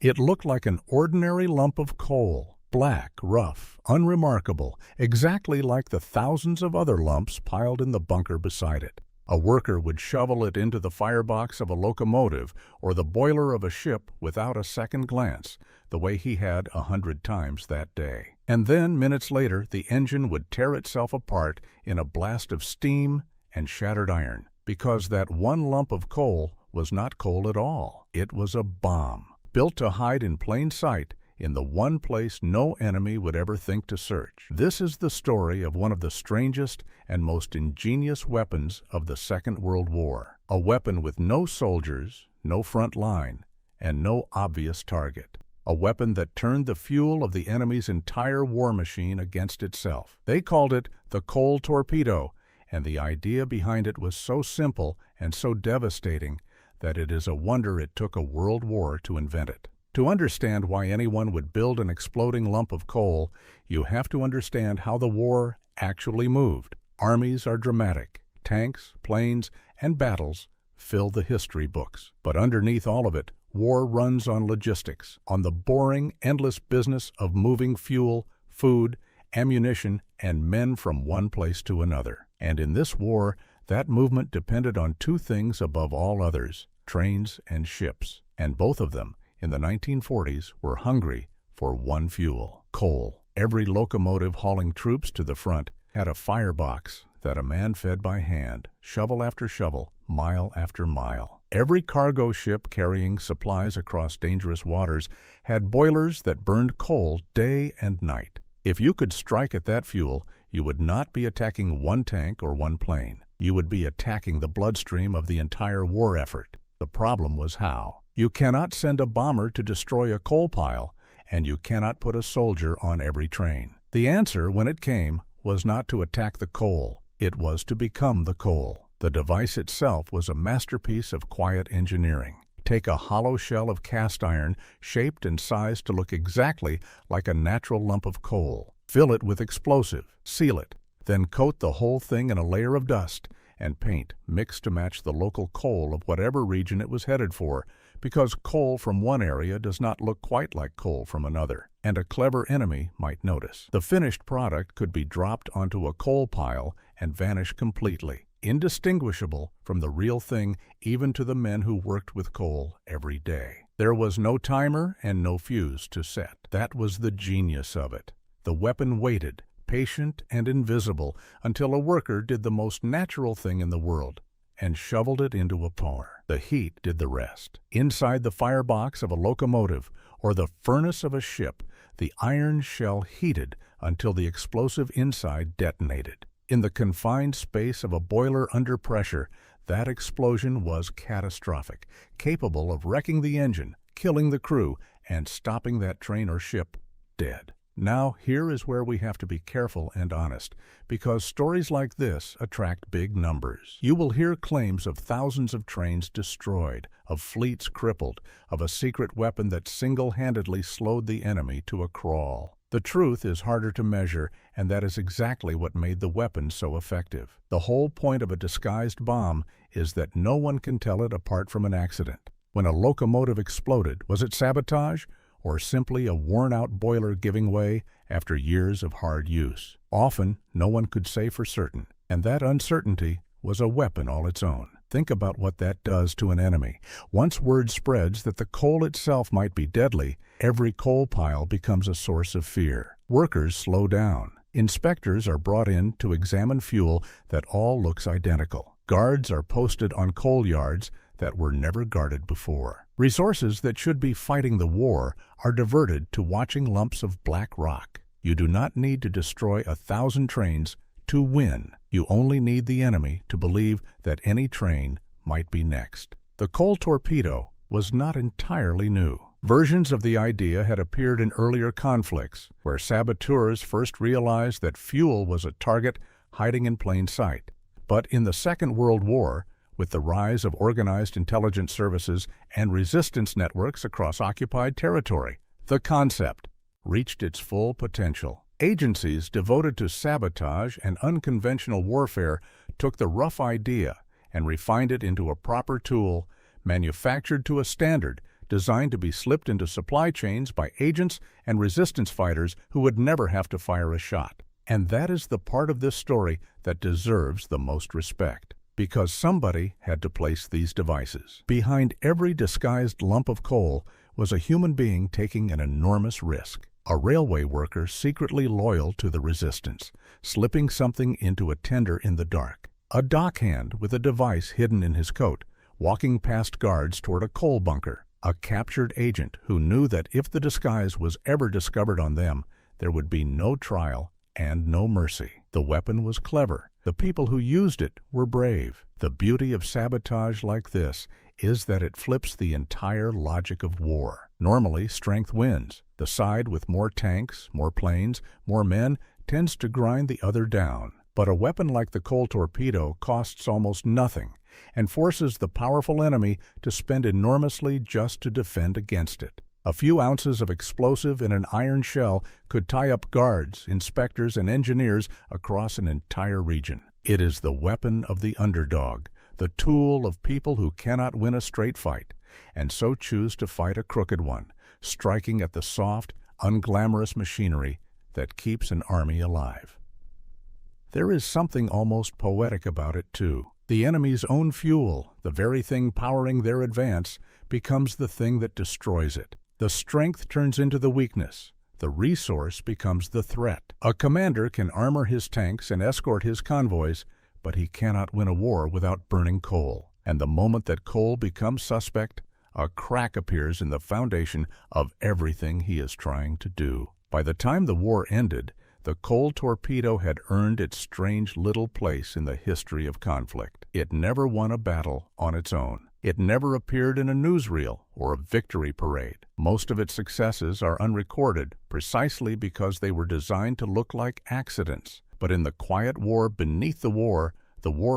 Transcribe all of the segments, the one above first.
It looked like an ordinary lump of coal, black, rough, unremarkable, exactly like the thousands of other lumps piled in the bunker beside it. A worker would shovel it into the firebox of a locomotive or the boiler of a ship without a second glance, the way he had 100 times that day. And then, minutes later, the engine would tear itself apart in a blast of steam and shattered iron, because that one lump of coal was not coal at all. It was a bomb, built to hide in plain sight in the one place no enemy would ever think to search. This is the story of one of the strangest and most ingenious weapons of the Second World War. A weapon with no soldiers, no front line, and no obvious target. A weapon that turned the fuel of the enemy's entire war machine against itself. They called it the coal torpedo, and the idea behind it was so simple and so devastating that it is a wonder it took a world war to invent it. To understand why anyone would build an exploding lump of coal, you have to understand how the war actually moved. Armies are dramatic. Tanks, planes, and battles fill the history books. But underneath all of it, war runs on logistics, on the boring, endless business of moving fuel, food, ammunition, and men from one place to another. And in this war, that movement depended on two things above all others: trains and ships. And both of them, in the 1940s, were hungry for one fuel: coal. Every locomotive hauling troops to the front had a firebox that a man fed by hand, shovel after shovel, mile after mile. Every cargo ship carrying supplies across dangerous waters had boilers that burned coal day and night. If you could strike at that fuel, you would not be attacking one tank or one plane. You would be attacking the bloodstream of the entire war effort. The problem was how. You cannot send a bomber to destroy a coal pile, and you cannot put a soldier on every train. The answer, when it came, was not to attack the coal. It was to become the coal. The device itself was a masterpiece of quiet engineering. Take a hollow shell of cast iron, shaped and sized to look exactly like a natural lump of coal. Fill it with explosive, seal it, then coat the whole thing in a layer of dust and paint mixed to match the local coal of whatever region it was headed for, because coal from one area does not look quite like coal from another, and a clever enemy might notice. The finished product could be dropped onto a coal pile and vanish completely, indistinguishable from the real thing even to the men who worked with coal every day. There was no timer and no fuse to set. That was the genius of it. The weapon waited, patient and invisible, until a worker did the most natural thing in the world and shoveled it into a pour. The heat did the rest. Inside the firebox of a locomotive or the furnace of a ship, the iron shell heated until the explosive inside detonated. In the confined space of a boiler under pressure, that explosion was catastrophic, capable of wrecking the engine, killing the crew, and stopping that train or ship dead. Now, here is where we have to be careful and honest, because stories like this attract big numbers. You will hear claims of thousands of trains destroyed, of fleets crippled, of a secret weapon that single-handedly slowed the enemy to a crawl. The truth is harder to measure, and that is exactly what made the weapon so effective. The whole point of a disguised bomb is that no one can tell it apart from an accident. When a locomotive exploded, was it sabotage, or simply a worn-out boiler giving way after years of hard use? Often, no one could say for certain, and that uncertainty was a weapon all its own. Think about what that does to an enemy. Once word spreads that the coal itself might be deadly, every coal pile becomes a source of fear. Workers slow down. Inspectors are brought in to examine fuel that all looks identical. Guards are posted on coal yards that were never guarded before. Resources that should be fighting the war are diverted to watching lumps of black rock. You do not need to destroy 1,000 trains to win. You only need the enemy to believe that any train might be next. The coal torpedo was not entirely new. Versions of the idea had appeared in earlier conflicts, where saboteurs first realized that fuel was a target hiding in plain sight. But in the Second World War, with the rise of organized intelligence services and resistance networks across occupied territory, the concept reached its full potential. Agencies devoted to sabotage and unconventional warfare took the rough idea and refined it into a proper tool, manufactured to a standard designed to be slipped into supply chains by agents and resistance fighters who would never have to fire a shot. And that is the part of this story that deserves the most respect, because somebody had to place these devices. Behind every disguised lump of coal was a human being taking an enormous risk. A railway worker secretly loyal to the resistance, slipping something into a tender in the dark. A dockhand with a device hidden in his coat, walking past guards toward a coal bunker. A captured agent who knew that if the disguise was ever discovered on them, there would be no trial and no mercy. The weapon was clever. The people who used it were brave. The beauty of sabotage like this is that it flips the entire logic of war. Normally, strength wins. The side with more tanks, more planes, more men tends to grind the other down. But a weapon like the coal torpedo costs almost nothing and forces the powerful enemy to spend enormously just to defend against it. A few ounces of explosive in an iron shell could tie up guards, inspectors, and engineers across an entire region. It is the weapon of the underdog, the tool of people who cannot win a straight fight, and so choose to fight a crooked one, striking at the soft, unglamorous machinery that keeps an army alive. There is something almost poetic about it, too. The enemy's own fuel, the very thing powering their advance, becomes the thing that destroys it. The strength turns into the weakness. The resource becomes the threat. A commander can armor his tanks and escort his convoys, but he cannot win a war without burning coal. And the moment that coal becomes suspect, a crack appears in the foundation of everything he is trying to do. By the time the war ended, the coal torpedo had earned its strange little place in the history of conflict. It never won a battle on its own. It never appeared in a newsreel or a victory parade. Most of its successes are unrecorded precisely because they were designed to look like accidents. But in the quiet war beneath the war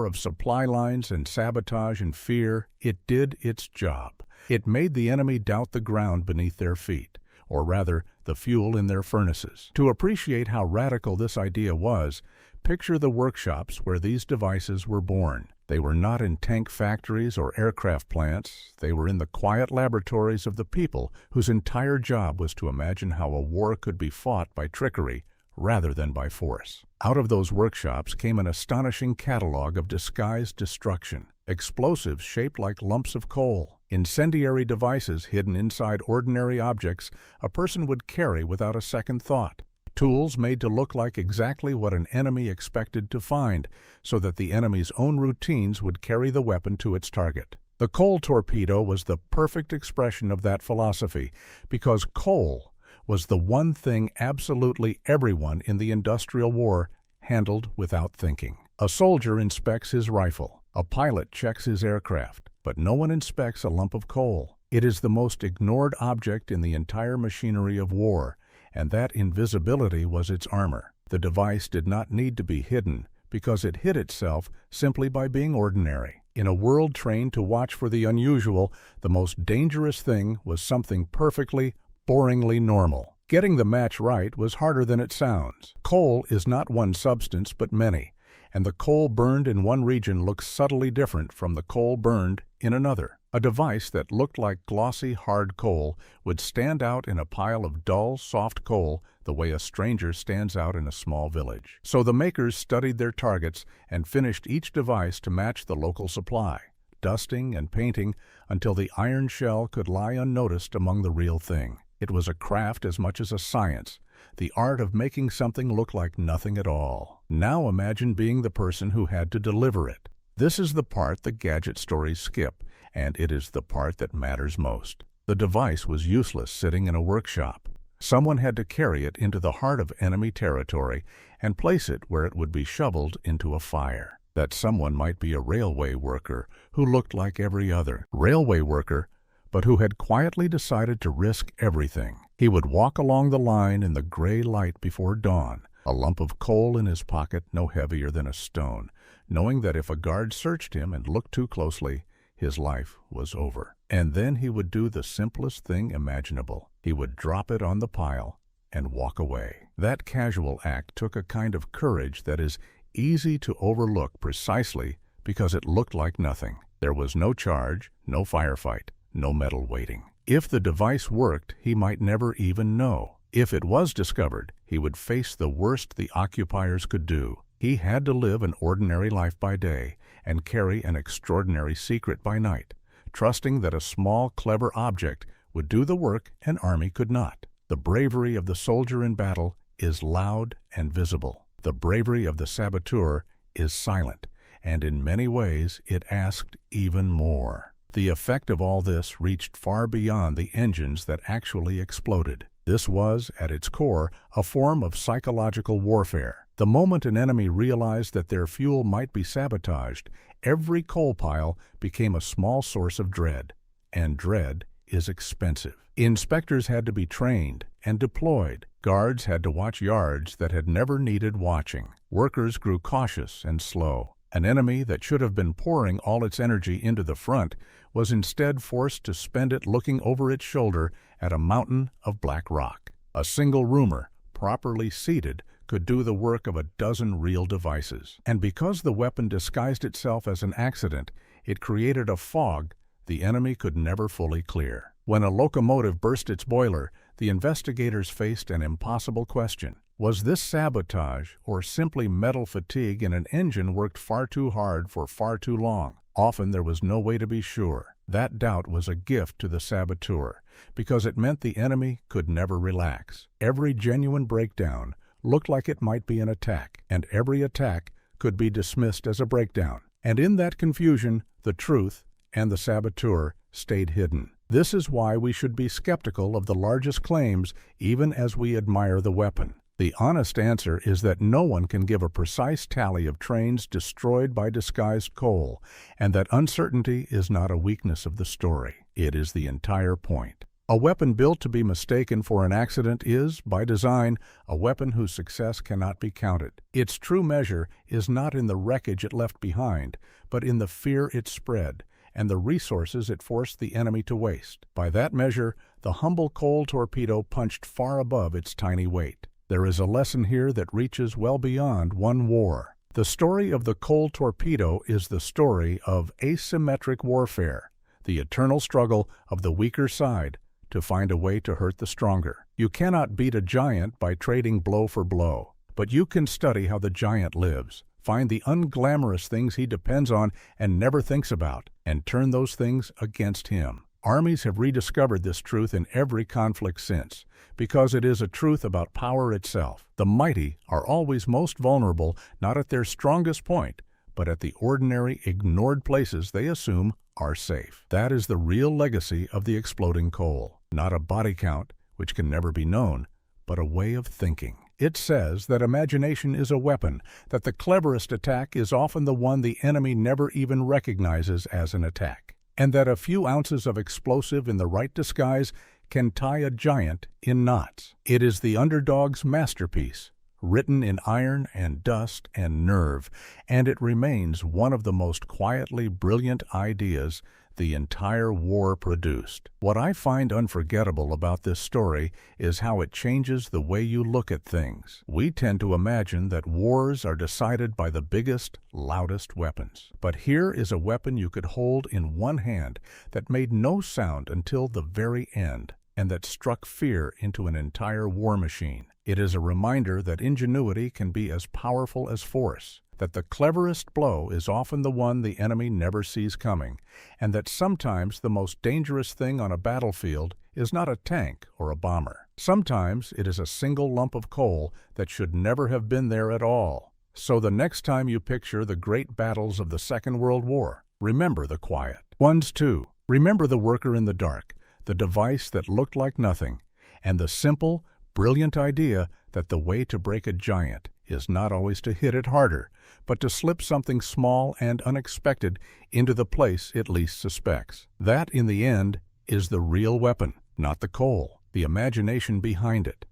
of supply lines and sabotage and fear, it did its job. It made the enemy doubt the ground beneath their feet, or rather, the fuel in their furnaces. To appreciate how radical this idea was, picture the workshops where these devices were born. They were not in tank factories or aircraft plants. They were in the quiet laboratories of the people whose entire job was to imagine how a war could be fought by trickery rather than by force. Out of those workshops came an astonishing catalog of disguised destruction. Explosives shaped like lumps of coal, incendiary devices hidden inside ordinary objects a person would carry without a second thought, tools made to look like exactly what an enemy expected to find, so that the enemy's own routines would carry the weapon to its target. The coal torpedo was the perfect expression of that philosophy, because coal was the one thing absolutely everyone in the industrial war handled without thinking. A soldier inspects his rifle. A pilot checks his aircraft. But no one inspects a lump of coal. It is the most ignored object in the entire machinery of war, and that invisibility was its armor. The device did not need to be hidden, because it hid itself simply by being ordinary. In a world trained to watch for the unusual, the most dangerous thing was something perfectly, boringly normal. Getting the match right was harder than it sounds. Coal is not one substance but many, and the coal burned in one region looks subtly different from the coal burned in another. A device that looked like glossy, hard coal would stand out in a pile of dull, soft coal the way a stranger stands out in a small village. So the makers studied their targets and finished each device to match the local supply, dusting and painting until the iron shell could lie unnoticed among the real thing. It was a craft as much as a science, the art of making something look like nothing at all. Now imagine being the person who had to deliver it. This is the part the gadget stories skip, and it is the part that matters most. The device was useless sitting in a workshop. Someone had to carry it into the heart of enemy territory and place it where it would be shoveled into a fire. That someone might be a railway worker who looked like every other railway worker, but who had quietly decided to risk everything. He would walk along the line in the gray light before dawn, a lump of coal in his pocket no heavier than a stone, knowing that if a guard searched him and looked too closely, his life was over. And then he would do the simplest thing imaginable. He would drop it on the pile and walk away. That casual act took a kind of courage that is easy to overlook precisely because it looked like nothing. There was no charge, no firefight, no medal waiting. If the device worked, he might never even know. If it was discovered, he would face the worst the occupiers could do. He had to live an ordinary life by day and carry an extraordinary secret by night, trusting that a small, clever object would do the work an army could not. The bravery of the soldier in battle is loud and visible. The bravery of the saboteur is silent, and in many ways it asked even more. The effect of all this reached far beyond the engines that actually exploded. This was, at its core, a form of psychological warfare. The moment an enemy realized that their fuel might be sabotaged, every coal pile became a small source of dread. And dread is expensive. Inspectors had to be trained and deployed. Guards had to watch yards that had never needed watching. Workers grew cautious and slow. An enemy that should have been pouring all its energy into the front was instead forced to spend it looking over its shoulder at a mountain of black rock. A single rumor, properly seated, could do the work of a dozen real devices. And because the weapon disguised itself as an accident, it created a fog the enemy could never fully clear. When a locomotive burst its boiler, the investigators faced an impossible question. Was this sabotage or simply metal fatigue in an engine worked far too hard for far too long? Often there was no way to be sure. That doubt was a gift to the saboteur, because it meant the enemy could never relax. Every genuine breakdown looked like it might be an attack, and every attack could be dismissed as a breakdown. And in that confusion, the truth and the saboteur stayed hidden. This is why we should be skeptical of the largest claims even as we admire the weapon. The honest answer is that no one can give a precise tally of trains destroyed by disguised coal, and that uncertainty is not a weakness of the story. It is the entire point. A weapon built to be mistaken for an accident is, by design, a weapon whose success cannot be counted. Its true measure is not in the wreckage it left behind, but in the fear it spread and the resources it forced the enemy to waste. By that measure, the humble coal torpedo punched far above its tiny weight. There is a lesson here that reaches well beyond one war. The story of the coal torpedo is the story of asymmetric warfare, the eternal struggle of the weaker side to find a way to hurt the stronger. You cannot beat a giant by trading blow for blow, but you can study how the giant lives, find the unglamorous things he depends on and never thinks about, and turn those things against him. Armies have rediscovered this truth in every conflict since, because it is a truth about power itself. The mighty are always most vulnerable, not at their strongest point, but at the ordinary, ignored places they assume are safe. That is the real legacy of the exploding coal. Not a body count, which can never be known, but a way of thinking. It says that imagination is a weapon, that the cleverest attack is often the one the enemy never even recognizes as an attack, and that a few ounces of explosive in the right disguise can tie a giant in knots. It is the underdog's masterpiece, written in iron and dust and nerve, and it remains one of the most quietly brilliant ideas the entire war produced. What I find unforgettable about this story is how it changes the way you look at things. We tend to imagine that wars are decided by the biggest, loudest weapons. But here is a weapon you could hold in one hand that made no sound until the very end, and that struck fear into an entire war machine. It is a reminder that ingenuity can be as powerful as force, that the cleverest blow is often the one the enemy never sees coming, and that sometimes the most dangerous thing on a battlefield is not a tank or a bomber. Sometimes it is a single lump of coal that should never have been there at all. So the next time you picture the great battles of the Second World War, remember the quiet ones too. Remember the worker in the dark, the device that looked like nothing, and the simple, brilliant idea that the way to break a giant is not always to hit it harder, but to slip something small and unexpected into the place it least suspects. That, in the end, is the real weapon, not the coal, the imagination behind it.